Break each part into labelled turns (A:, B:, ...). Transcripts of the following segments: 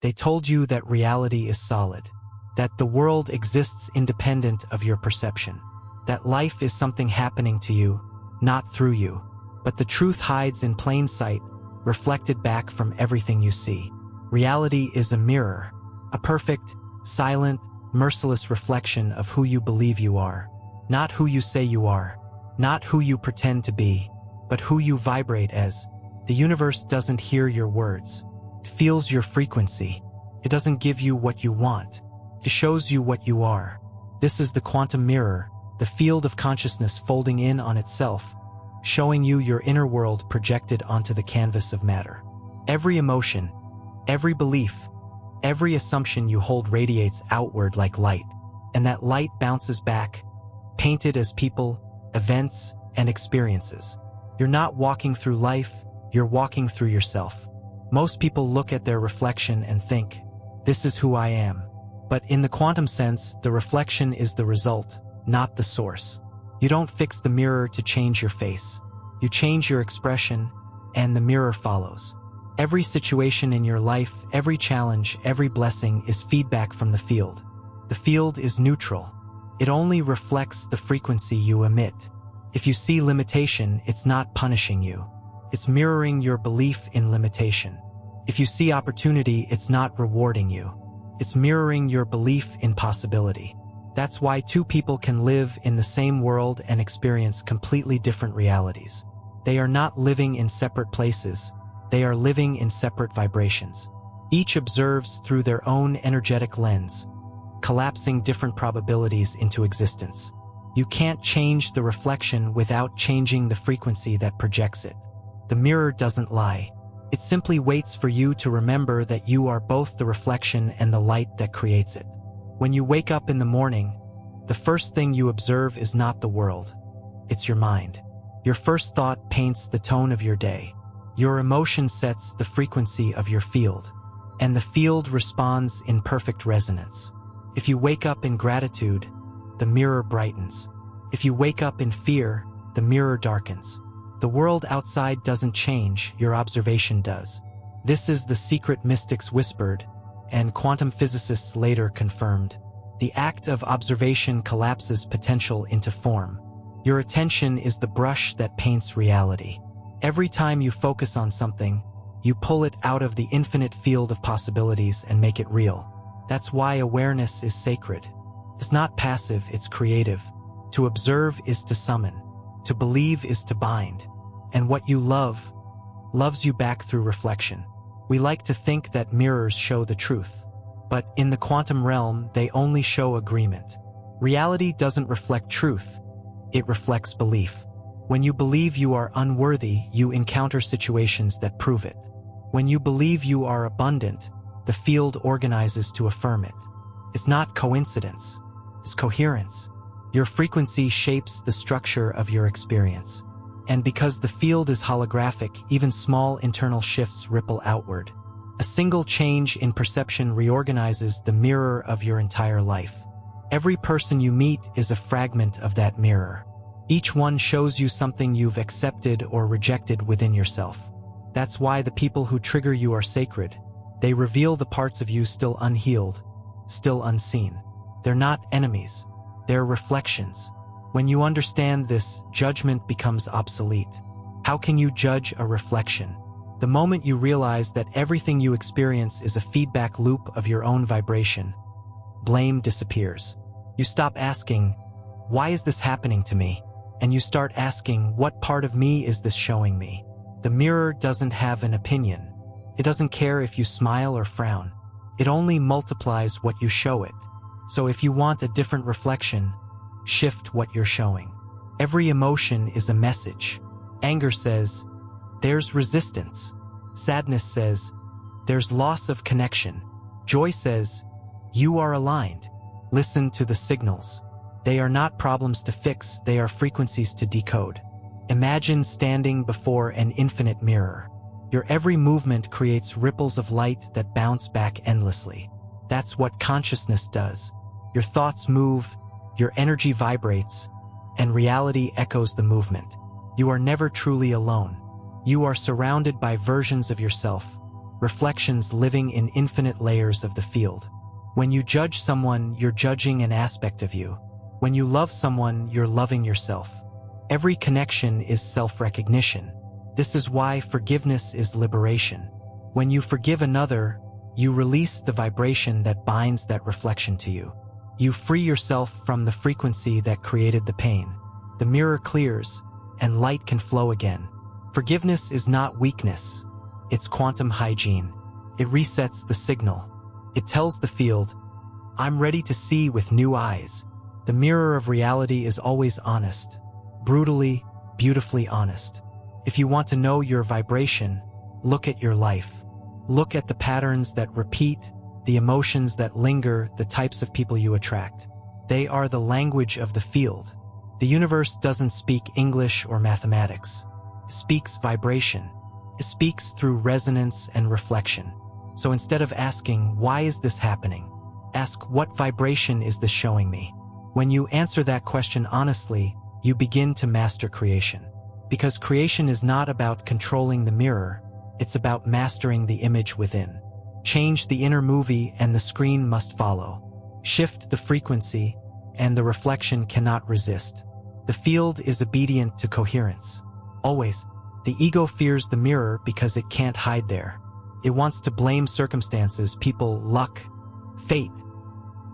A: They told you that reality is solid, that the world exists independent of your perception, that life is something happening to you, not through you. But the truth hides in plain sight, reflected back from everything you see. Reality is a mirror, a perfect, silent, merciless reflection of who you believe you are. Not who you say you are, not who you pretend to be, but who you vibrate as. The universe doesn't hear your words. It feels your frequency. It doesn't give you what you want. It shows you what you are. This is the quantum mirror, the field of consciousness folding in on itself, showing you your inner world projected onto the canvas of matter. Every emotion, every belief, every assumption you hold radiates outward like light, and that light bounces back, painted as people, events, and experiences. You're not walking through life, you're walking through yourself. Most people look at their reflection and think, this is who I am. But in the quantum sense, the reflection is the result, not the source. You don't fix the mirror to change your face. You change your expression, and the mirror follows. Every situation in your life, every challenge, every blessing is feedback from the field. The field is neutral. It only reflects the frequency you emit. If you see limitation, it's not punishing you. It's mirroring your belief in limitation. If you see opportunity, it's not rewarding you. It's mirroring your belief in possibility. That's why two people can live in the same world and experience completely different realities. They are not living in separate places. They are living in separate vibrations. Each observes through their own energetic lens, collapsing different probabilities into existence. You can't change the reflection without changing the frequency that projects it. The mirror doesn't lie. It simply waits for you to remember that you are both the reflection and the light that creates it. When you wake up in the morning, the first thing you observe is not the world. It's your mind. Your first thought paints the tone of your day. Your emotion sets the frequency of your field, and the field responds in perfect resonance. If you wake up in gratitude, the mirror brightens. If you wake up in fear, the mirror darkens. The world outside doesn't change, your observation does. This is the secret mystics whispered, and quantum physicists later confirmed. The act of observation collapses potential into form. Your attention is the brush that paints reality. Every time you focus on something, you pull it out of the infinite field of possibilities and make it real. That's why awareness is sacred. It's not passive, it's creative. To observe is to summon. To believe is to bind. And what you love, loves you back through reflection. We like to think that mirrors show the truth, but in the quantum realm, they only show agreement. Reality doesn't reflect truth, it reflects belief. When you believe you are unworthy, you encounter situations that prove it. When you believe you are abundant, the field organizes to affirm it. It's not coincidence, it's coherence. Your frequency shapes the structure of your experience. And because the field is holographic, even small internal shifts ripple outward. A single change in perception reorganizes the mirror of your entire life. Every person you meet is a fragment of that mirror. Each one shows you something you've accepted or rejected within yourself. That's why the people who trigger you are sacred. They reveal the parts of you still unhealed, still unseen. They're not enemies. They're reflections. When you understand this, judgment becomes obsolete. How can you judge a reflection? The moment you realize that everything you experience is a feedback loop of your own vibration, blame disappears. You stop asking, why is this happening to me? And you start asking, what part of me is this showing me? The mirror doesn't have an opinion. It doesn't care if you smile or frown. It only multiplies what you show it. So if you want a different reflection, shift what you're showing. Every emotion is a message. Anger says, there's resistance. Sadness says, there's loss of connection. Joy says, you are aligned. Listen to the signals. They are not problems to fix, they are frequencies to decode. Imagine standing before an infinite mirror. Your every movement creates ripples of light that bounce back endlessly. That's what consciousness does. Your thoughts move, your energy vibrates, and reality echoes the movement. You are never truly alone. You are surrounded by versions of yourself, reflections living in infinite layers of the field. When you judge someone, you're judging an aspect of you. When you love someone, you're loving yourself. Every connection is self-recognition. This is why forgiveness is liberation. When you forgive another, you release the vibration that binds that reflection to you. You free yourself from the frequency that created the pain. The mirror clears, and light can flow again. Forgiveness is not weakness. It's quantum hygiene. It resets the signal. It tells the field, I'm ready to see with new eyes. The mirror of reality is always honest. Brutally, beautifully honest. If you want to know your vibration, look at your life. Look at the patterns that repeat, the emotions that linger, the types of people you attract. They are the language of the field. The universe doesn't speak English or mathematics. It speaks vibration. It speaks through resonance and reflection. So instead of asking, why is this happening? Ask, what vibration is this showing me? When you answer that question honestly, you begin to master creation. Because creation is not about controlling the mirror, it's about mastering the image within. Change the inner movie and the screen must follow. Shift the frequency, and the reflection cannot resist. The field is obedient to coherence. Always, the ego fears the mirror because it can't hide there. It wants to blame circumstances, people, luck, fate,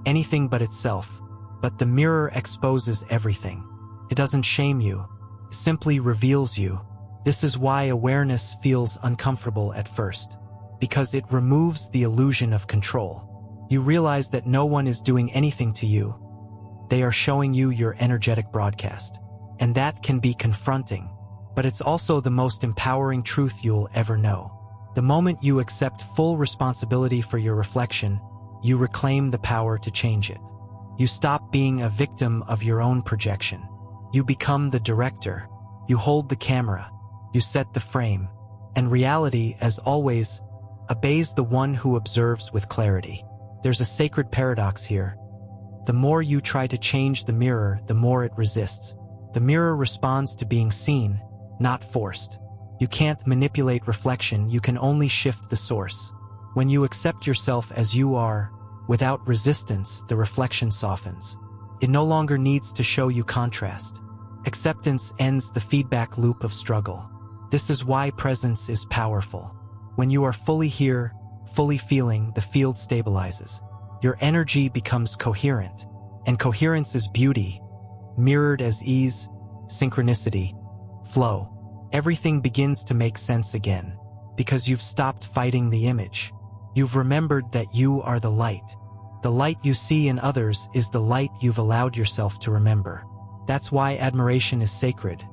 A: anything but itself. But the mirror exposes everything. It doesn't shame you, it simply reveals you. This is why awareness feels uncomfortable at first, because it removes the illusion of control. You realize that no one is doing anything to you. They are showing you your energetic broadcast. And that can be confronting, but it's also the most empowering truth you'll ever know. The moment you accept full responsibility for your reflection, you reclaim the power to change it. You stop being a victim of your own projection. You become the director. You hold the camera. You set the frame. And reality, as always, obeys the one who observes with clarity. There's a sacred paradox here. The more you try to change the mirror, the more it resists. The mirror responds to being seen, not forced. You can't manipulate reflection, you can only shift the source. When you accept yourself as you are, without resistance, the reflection softens. It no longer needs to show you contrast. Acceptance ends the feedback loop of struggle. This is why presence is powerful. When you are fully here, fully feeling, the field stabilizes. Your energy becomes coherent, and coherence is beauty, mirrored as ease, synchronicity, flow. Everything begins to make sense again, because you've stopped fighting the image. You've remembered that you are the light. The light you see in others is the light you've allowed yourself to remember. That's why admiration is sacred.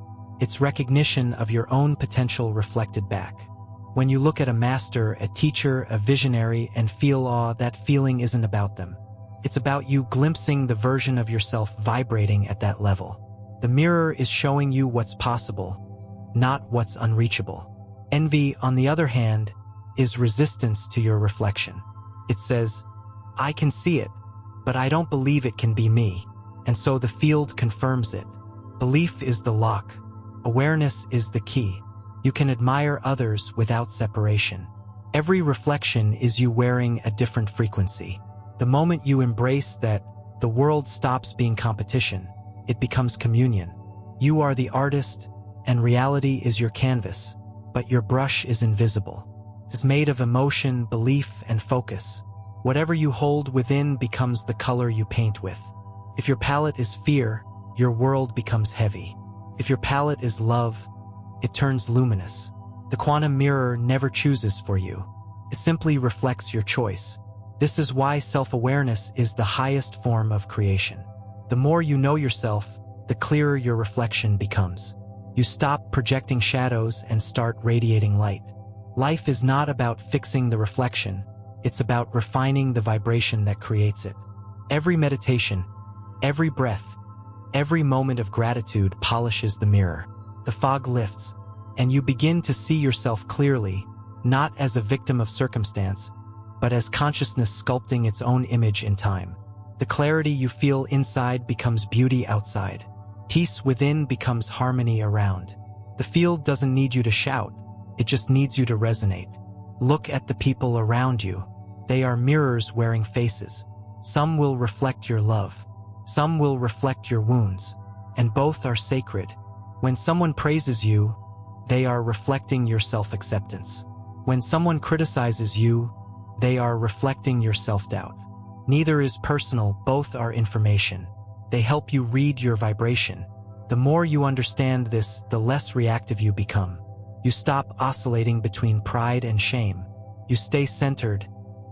A: It's recognition of your own potential reflected back. When you look at a master, a teacher, a visionary, and feel awe, that feeling isn't about them. It's about you glimpsing the version of yourself vibrating at that level. The mirror is showing you what's possible, not what's unreachable. Envy, on the other hand, is resistance to your reflection. It says, I can see it, but I don't believe it can be me. And so the field confirms it. Belief is the lock. Awareness is the key. You can admire others without separation. Every reflection is you wearing a different frequency. The moment you embrace that, the world stops being competition. It becomes communion. You are the artist, and reality is your canvas, but your brush is invisible. It's made of emotion, belief, and focus. Whatever you hold within becomes the color you paint with. If your palette is fear, your world becomes heavy. If your palette is love, it turns luminous. The quantum mirror never chooses for you. It simply reflects your choice. This is why self-awareness is the highest form of creation. The more you know yourself, the clearer your reflection becomes. You stop projecting shadows and start radiating light. Life is not about fixing the reflection. It's about refining the vibration that creates it. Every meditation, every breath, every moment of gratitude polishes the mirror. The fog lifts, and you begin to see yourself clearly, not as a victim of circumstance, but as consciousness sculpting its own image in time. The clarity you feel inside becomes beauty outside. Peace within becomes harmony around. The field doesn't need you to shout, it just needs you to resonate. Look at the people around you. They are mirrors wearing faces. Some will reflect your love. Some will reflect your wounds. And both are sacred. When someone praises you, they are reflecting your self-acceptance. When someone criticizes you, they are reflecting your self-doubt. Neither is personal, both are information. They help you read your vibration. The more you understand this, the less reactive you become. You stop oscillating between pride and shame. You stay centered,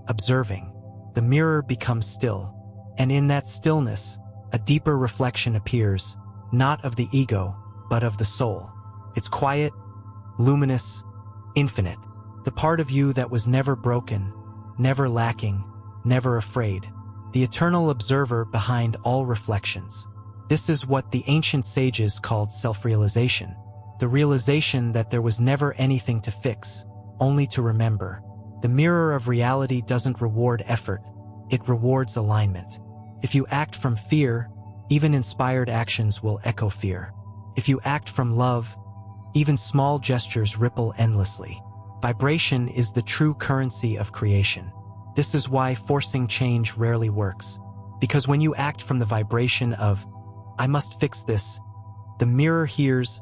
A: observing. The mirror becomes still. And in that stillness, a deeper reflection appears, not of the ego, but of the soul. It's quiet, luminous, infinite. The part of you that was never broken, never lacking, never afraid. The eternal observer behind all reflections. This is what the ancient sages called self-realization. The realization that there was never anything to fix, only to remember. The mirror of reality doesn't reward effort, it rewards alignment. If you act from fear, even inspired actions will echo fear. If you act from love, even small gestures ripple endlessly. Vibration is the true currency of creation. This is why forcing change rarely works. Because when you act from the vibration of, I must fix this, the mirror hears,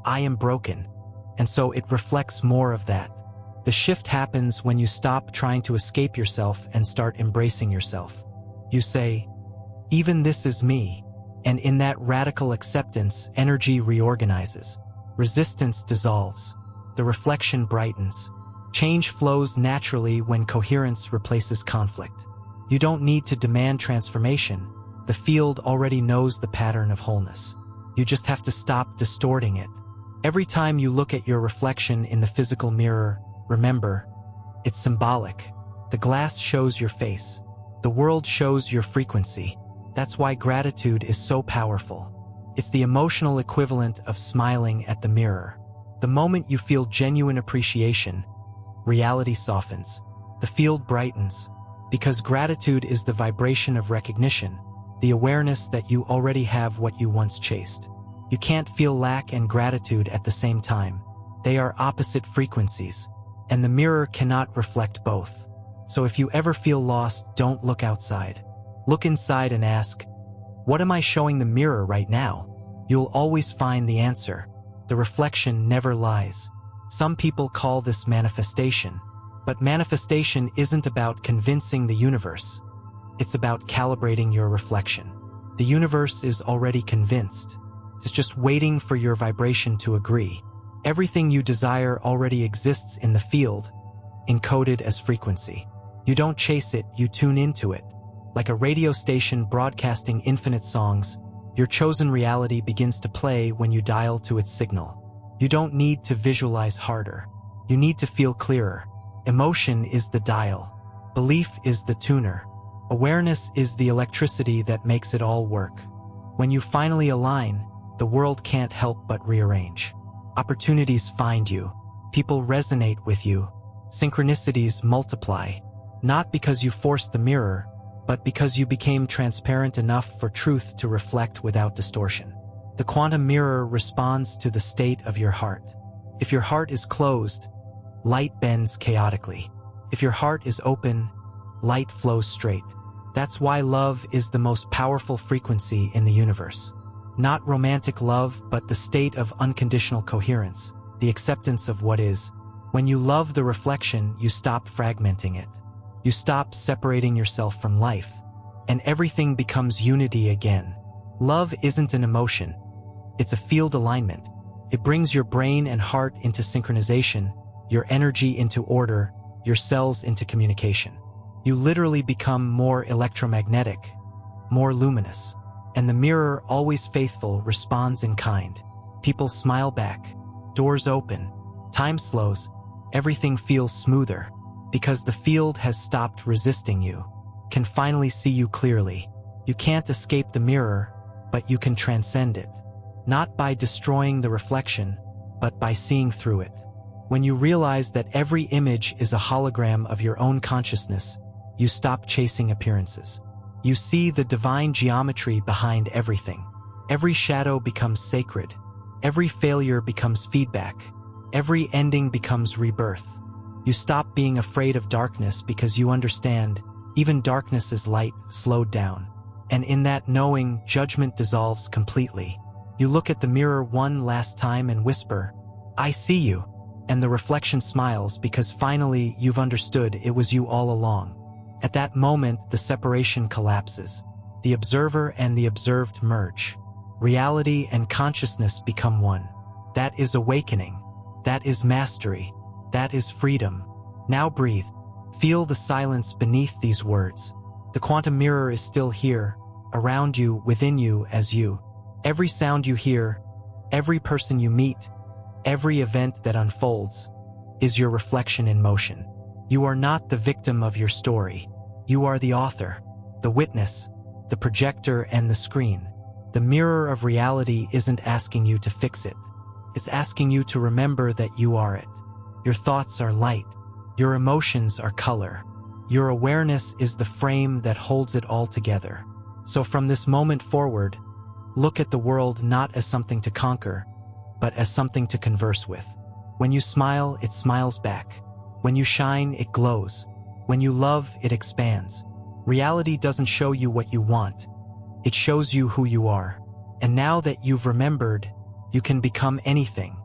A: I am broken, and so it reflects more of that. The shift happens when you stop trying to escape yourself and start embracing yourself. You say, even this is me, and in that radical acceptance, energy reorganizes. Resistance dissolves. The reflection brightens. Change flows naturally when coherence replaces conflict. You don't need to demand transformation. The field already knows the pattern of wholeness. You just have to stop distorting it. Every time you look at your reflection in the physical mirror, remember, it's symbolic. The glass shows your face. The world shows your frequency. That's why gratitude is so powerful. It's the emotional equivalent of smiling at the mirror. The moment you feel genuine appreciation, reality softens. The field brightens. Because gratitude is the vibration of recognition, the awareness that you already have what you once chased. You can't feel lack and gratitude at the same time. They are opposite frequencies, and the mirror cannot reflect both. So if you ever feel lost, don't look outside. Look inside and ask, what am I showing the mirror right now? You'll always find the answer. The reflection never lies. Some people call this manifestation, but manifestation isn't about convincing the universe. It's about calibrating your reflection. The universe is already convinced. It's just waiting for your vibration to agree. Everything you desire already exists in the field, encoded as frequency. You don't chase it, you tune into it. Like a radio station broadcasting infinite songs, your chosen reality begins to play when you dial to its signal. You don't need to visualize harder. You need to feel clearer. Emotion is the dial. Belief is the tuner. Awareness is the electricity that makes it all work. When you finally align, the world can't help but rearrange. Opportunities find you. People resonate with you. Synchronicities multiply. Not because you forced the mirror, but because you became transparent enough for truth to reflect without distortion. The quantum mirror responds to the state of your heart. If your heart is closed, light bends chaotically. If your heart is open, light flows straight. That's why love is the most powerful frequency in the universe. Not romantic love, but the state of unconditional coherence, the acceptance of what is. When you love the reflection, you stop fragmenting it. You stop separating yourself from life, and everything becomes unity again. Love isn't an emotion. It's a field alignment. It brings your brain and heart into synchronization, your energy into order, your cells into communication. You literally become more electromagnetic, more luminous. And the mirror, always faithful, responds in kind. People smile back. Doors open. Time slows. Everything feels smoother. Because the field has stopped resisting you. Can finally see you clearly. You can't escape the mirror, but you can transcend it. Not by destroying the reflection, but by seeing through it. When you realize that every image is a hologram of your own consciousness, you stop chasing appearances. You see the divine geometry behind everything. Every shadow becomes sacred. Every failure becomes feedback. Every ending becomes rebirth. You stop being afraid of darkness because you understand even darkness is light slowed down. And in that knowing, judgment dissolves completely. You look at the mirror one last time and whisper, "I see you." And the reflection smiles because finally you've understood it was you all along. At that moment, the separation collapses. The observer and the observed merge. Reality and consciousness become one. That is awakening. That is mastery. That is freedom. Now breathe. Feel the silence beneath these words. The quantum mirror is still here, around you, within you, as you. Every sound you hear, every person you meet, every event that unfolds, is your reflection in motion. You are not the victim of your story. You are the author, the witness, the projector and the screen. The mirror of reality isn't asking you to fix it. It's asking you to remember that you are it. Your thoughts are light. Your emotions are color. Your awareness is the frame that holds it all together. So from this moment forward, look at the world not as something to conquer, but as something to converse with. When you smile, it smiles back. When you shine, it glows. When you love, it expands. Reality doesn't show you what you want. It shows you who you are. And now that you've remembered, you can become anything.